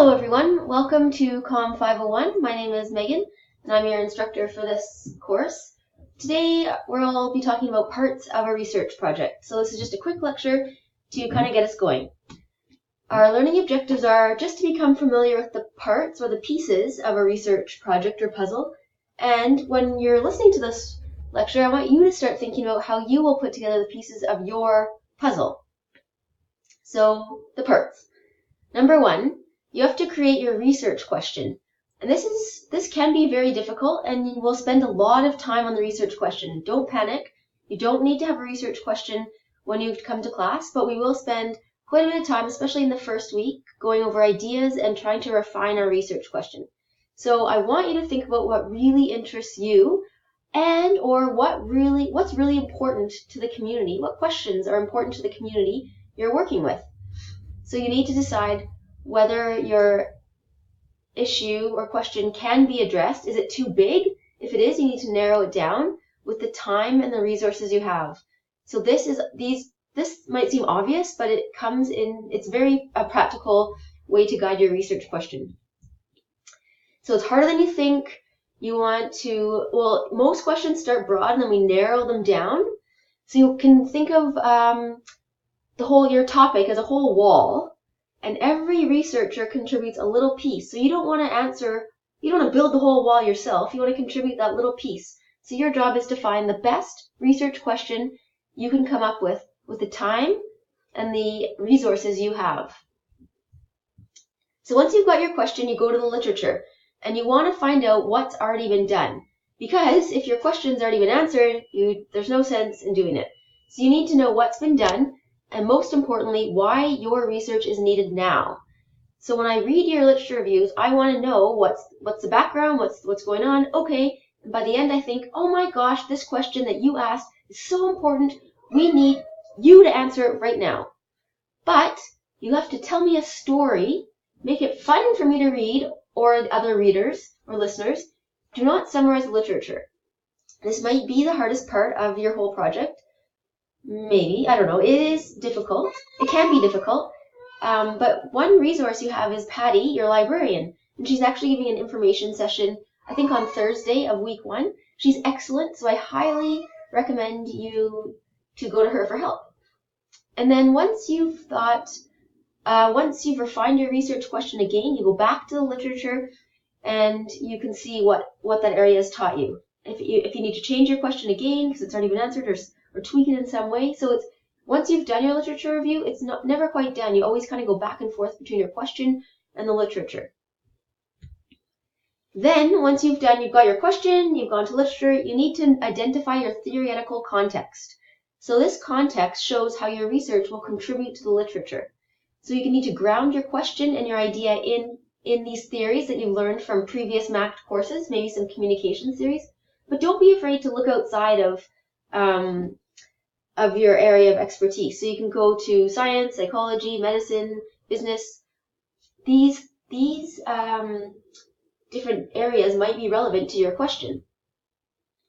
Hello everyone, welcome to COM 501. My name is Megan and I'm your instructor for this course. Today we'll be talking about parts of a research project. So this is just a quick lecture to kind of get us going. Our learning objectives are just to become familiar with the parts or the pieces of a research project or puzzle. And when you're listening to this lecture, I want you to start thinking about how you will put together the pieces of your puzzle. So the parts. Number one, you have to create your research question. And this can be very difficult, and you will spend a lot of time on the research question. Don't panic. You don't need to have a research question when you come to class, but we will spend quite a bit of time, especially in the first week, going over ideas and trying to refine our research question. So I want you to think about what really interests you and or what's really important to the community. What questions are important to the community you're working with? So you need to decide whether your issue or question can be addressed. Is it too big? If it is, you need to narrow it down with the time and the resources you have. So this might seem obvious, but it's very a practical way to guide your research question. So it's harder than you think. Most questions start broad and then we narrow them down. So you can think of your topic as a whole wall. And every researcher contributes a little piece. So you don't want to build the whole wall yourself. You want to contribute that little piece. So your job is to find the best research question you can come up with the time and the resources you have. So once you've got your question, you go to the literature and you want to find out what's already been done. Because if your question's already been answered, there's no sense in doing it. So you need to know what's been done, and most importantly, why your research is needed now. So when I read your literature reviews, I want to know what's the background, what's going on. Okay, and by the end I think, oh my gosh, this question that you asked is so important. We need you to answer it right now. But you have to tell me a story, make it fun for me to read or other readers or listeners. Do not summarize the literature. This might be the hardest part of your whole project. Maybe, I don't know. It is difficult. It can be difficult. But one resource you have is Patty, your librarian. And she's actually giving an information session, I think on Thursday of week 1. She's excellent, so I highly recommend you to go to her for help. And then once you've refined your research question again, you go back to the literature and you can see what that area has taught you. If you need to change your question again because it's already been answered or tweak it in some way. So once you've done your literature review, it's never quite done. You always kind of go back and forth between your question and the literature. Then once you've got your question, you've gone to literature, you need to identify your theoretical context. So this context shows how your research will contribute to the literature. So you need to ground your question and your idea in these theories that you've learned from previous MACT courses, maybe some communication theories. But don't be afraid to look outside of your area of expertise. So you can go to science, psychology, medicine, business. These different areas might be relevant to your question.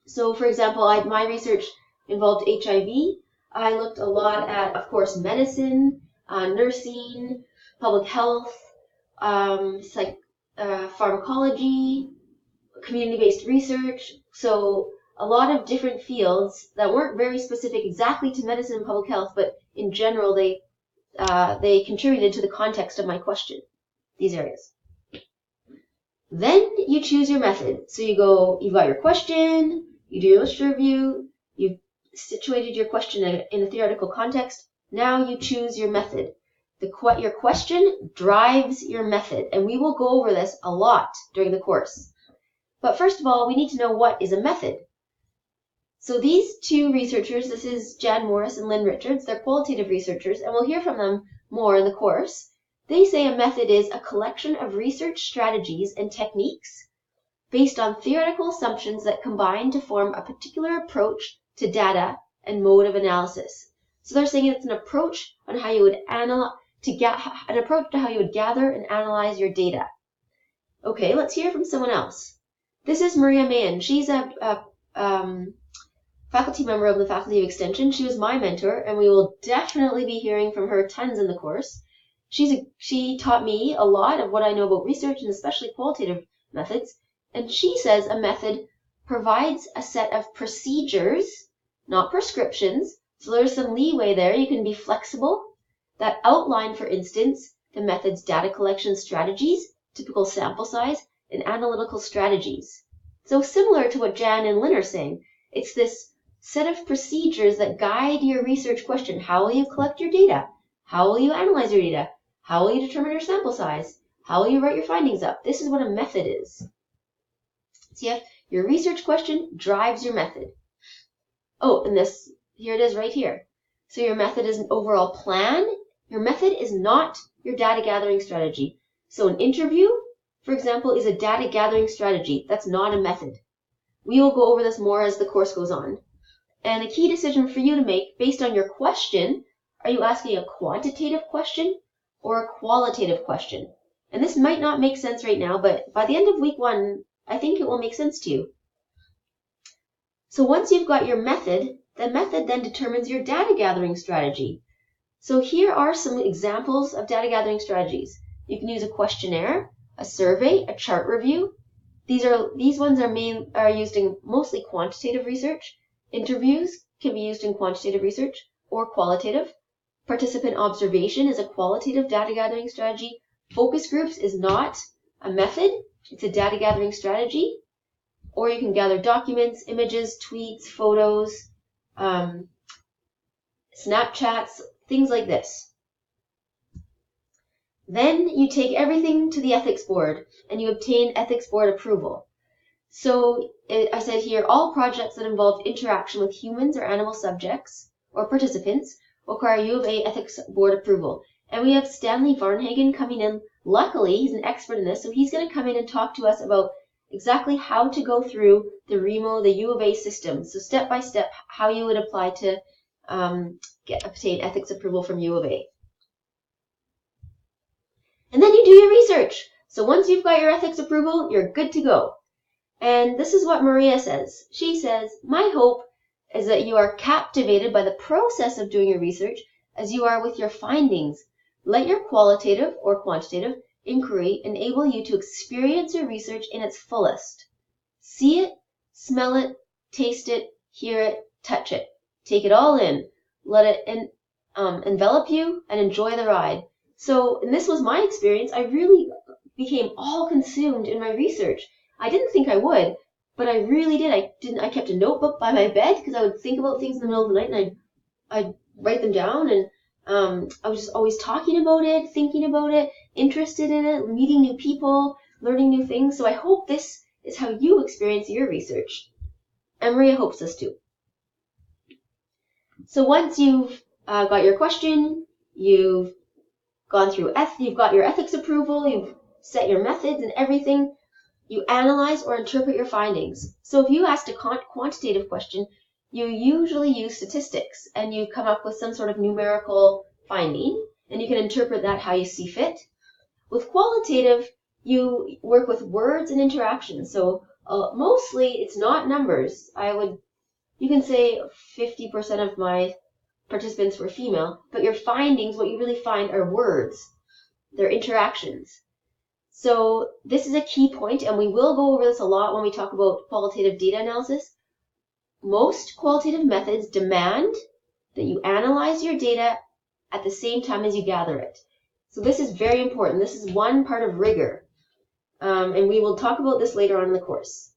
So for example, my research involved HIV. I looked a lot at, of course, medicine, nursing, public health, pharmacology, community-based research. So a lot of different fields that weren't very specific exactly to medicine and public health, but in general they contributed to the context of my question, these areas. Then you choose your method. So you've got your question, you do your literature review, you've situated your question in a theoretical context. Now you choose your method. Your question drives your method, and we will go over this a lot during the course. But first of all, we need to know what is a method. So these two researchers, this is Jan Morris and Lynn Richards, they're qualitative researchers, and we'll hear from them more in the course. They say a method is a collection of research strategies and techniques based on theoretical assumptions that combine to form a particular approach to data and mode of analysis. So they're saying it's an approach on how you would gather and analyze your data. Okay, let's hear from someone else. This is Maria Mahan. She's a faculty member of the Faculty of Extension. She was my mentor, and we will definitely be hearing from her tons in the course. She taught me a lot of what I know about research and especially qualitative methods. And she says a method provides a set of procedures, not prescriptions. So there's some leeway there. You can be flexible. That outline, for instance, the method's data collection strategies, typical sample size, and analytical strategies. So similar to what Jan and Lynn are saying, it's this set of procedures that guide your research question. How will you collect your data? How will you analyze your data? How will you determine your sample size? How will you write your findings up? This is what a method is. So your research question drives your method. Oh, and here it is right here. So your method is an overall plan. Your method is not your data gathering strategy. So an interview, for example, is a data gathering strategy. That's not a method. We will go over this more as the course goes on. And a key decision for you to make based on your question, are you asking a quantitative question or a qualitative question? And this might not make sense right now, but by the end of week 1, I think it will make sense to you. So once you've got your method, the method then determines your data gathering strategy. So here are some examples of data gathering strategies. You can use a questionnaire, a survey, a chart review. These ones are used in mostly quantitative research. Interviews can be used in quantitative research or qualitative. Participant observation is a qualitative data gathering strategy. Focus groups is not a method, it's a data gathering strategy. Or you can gather documents, images, tweets, photos, Snapchats, things like this. Then you take everything to the ethics board and you obtain ethics board approval. So I said here, all projects that involve interaction with humans or animal subjects or participants require U of A ethics board approval. And we have Stanley Varnhagen coming in. Luckily, he's an expert in this, so he's going to come in and talk to us about exactly how to go through the REMO, the U of A system. So step by step, how you would apply to obtain ethics approval from U of A. And then you do your research. So once you've got your ethics approval, you're good to go. And this is what Maria says. She says, my hope is that you are captivated by the process of doing your research as you are with your findings. Let your qualitative or quantitative inquiry enable you to experience your research in its fullest. See it, smell it, taste it, hear it, touch it. Take it all in. Let it envelop you and enjoy the ride. So, and this was my experience. I really became all consumed in my research. I didn't think I would, but I really did. I kept a notebook by my bed because I would think about things in the middle of the night and I'd write them down, and I was just always talking about it, thinking about it, interested in it, meeting new people, learning new things. So I hope this is how you experience your research. And Maria hopes this too. So once you've got your question, you've gone through you've got your ethics approval, you've set your methods and everything, you analyze or interpret your findings. So if you asked a quantitative question, you usually use statistics and you come up with some sort of numerical finding, and you can interpret that how you see fit. With qualitative, you work with words and interactions. So mostly it's not numbers. You can say 50% of my participants were female, but your findings, what you really find are words. They're interactions. So this is a key point, and we will go over this a lot when we talk about qualitative data analysis. Most qualitative methods demand that you analyze your data at the same time as you gather it. So this is very important. This is one part of rigor, and we will talk about this later on in the course.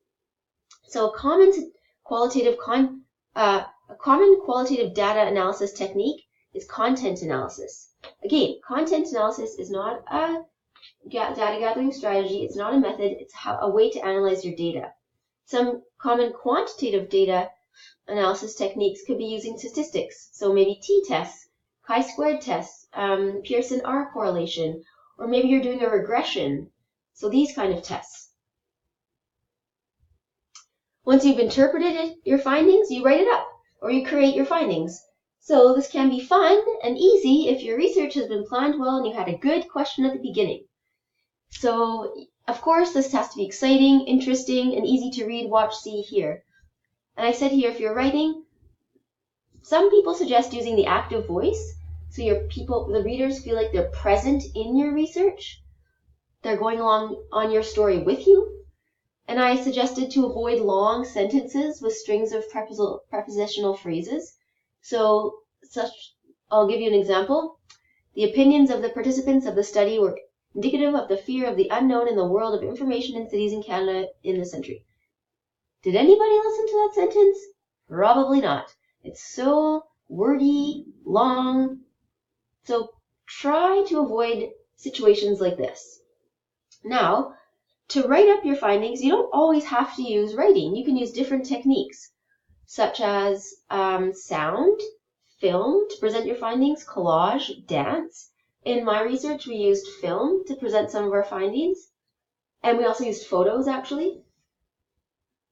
So a common qualitative data analysis technique is content analysis. Again, content analysis is not a data gathering strategy. It's not a method. It's a way to analyze your data. Some common quantitative data analysis techniques could be using statistics. So maybe t-tests, chi-squared tests, Pearson R correlation, or maybe you're doing a regression. So these kind of tests. Once you've interpreted your findings, you write it up or you create your findings. So this can be fun and easy if your research has been planned well and you had a good question at the beginning. So, of course, this has to be exciting, interesting, and easy to read, watch, see, hear. And I said here, if you're writing, some people suggest using the active voice. so the readers feel like they're present in your research. They're going along on your story with you. And I suggested to avoid long sentences with strings of prepositional phrases. So I'll give you an example. The opinions of the participants of the study were indicative of the fear of the unknown in the world of information in cities in Canada in this century. Did anybody listen to that sentence? Probably not. It's so wordy, long. So try to avoid situations like this. Now, to write up your findings, you don't always have to use writing. You can use different techniques, such as sound, film to present your findings, collage, dance. In my research, we used film to present some of our findings, and we also used photos, actually.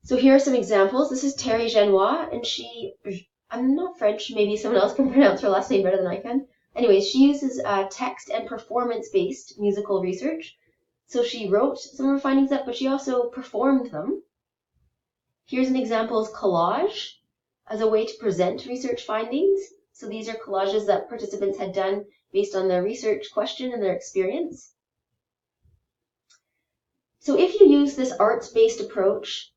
So here are some examples. This is Terry Genois, and I'm not French, maybe someone else can pronounce her last name better than I can. Anyways, she uses text and performance-based musical research. So she wrote some of her findings up, but she also performed them. Here's an example of collage as a way to present research findings. So these are collages that participants had done based on their research question and their experience. So if you use this arts-based approach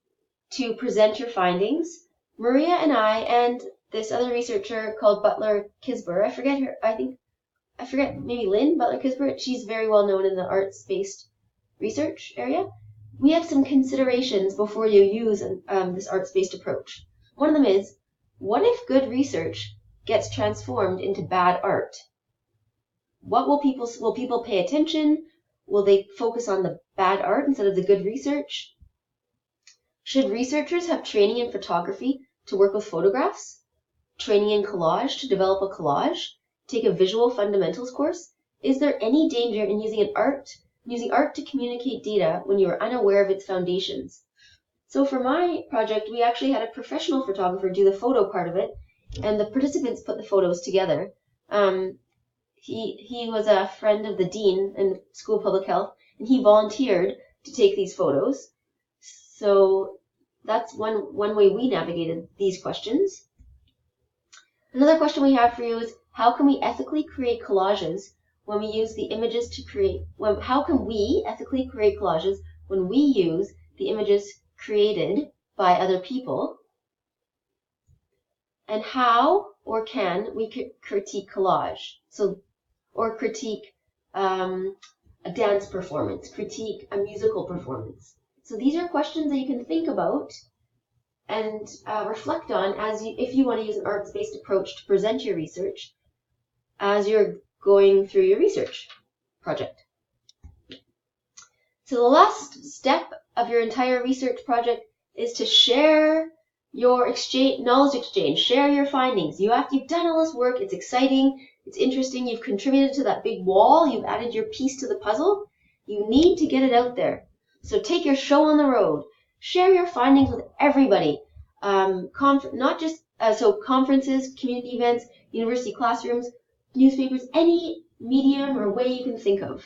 to present your findings, Maria and I and this other researcher called Butler Kisber, I forget, maybe Lynn Butler Kisber, she's very well known in the arts-based research area. We have some considerations before you use this arts-based approach. One of them is, what if good research gets transformed into bad art? Will people pay attention? Will they focus on the bad art instead of the good research? Should researchers have training in photography to work with photographs? Training in collage to develop a collage? Take a visual fundamentals course? Is there any danger in using art to communicate data when you are unaware of its foundations? So for my project, we actually had a professional photographer do the photo part of it, and the participants put the photos together. He was a friend of the dean in School of Public Health, and he volunteered to take these photos. So that's one way we navigated these questions. Another question we have for you is, how can we ethically create collages when we use the images to create? How can we ethically create collages when we use the images created by other people? And how or can we critique collage? Or critique a dance performance, critique a musical performance. So these are questions that you can think about and reflect on if you want to use an arts-based approach to present your research as you're going through your research project. So the last step of your entire research project is to share your knowledge exchange, share your findings. You've done all this work, it's exciting, it's interesting, you've contributed to that big wall, you've added your piece to the puzzle. You need to get it out there. So take your show on the road. Share your findings with everybody. Not just conferences, community events, university classrooms, newspapers, any medium or way you can think of.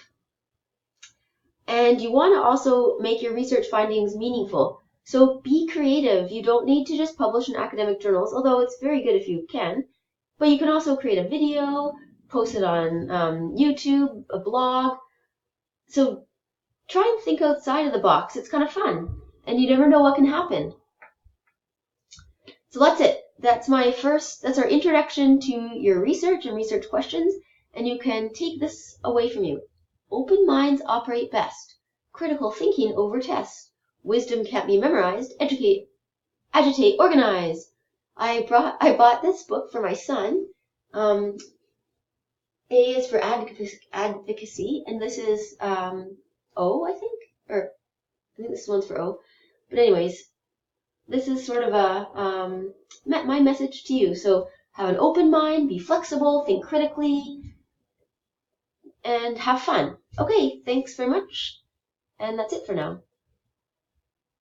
And you want to also make your research findings meaningful. So be creative. You don't need to just publish in academic journals, although it's very good if you can. But you can also create a video, post it on YouTube, a blog. So try and think outside of the box. It's kind of fun. And you never know what can happen. So that's it. That's our introduction to your research and research questions. And you can take this away from you. Open minds operate best. Critical thinking over tests. Wisdom can't be memorized. Educate, agitate, organize. I bought this book for my son. A is for advocacy, and this is O, I think, or I think this one's for O. But anyways, this is sort of my message to you. So have an open mind, be flexible, think critically, and have fun. Okay, thanks very much, and that's it for now.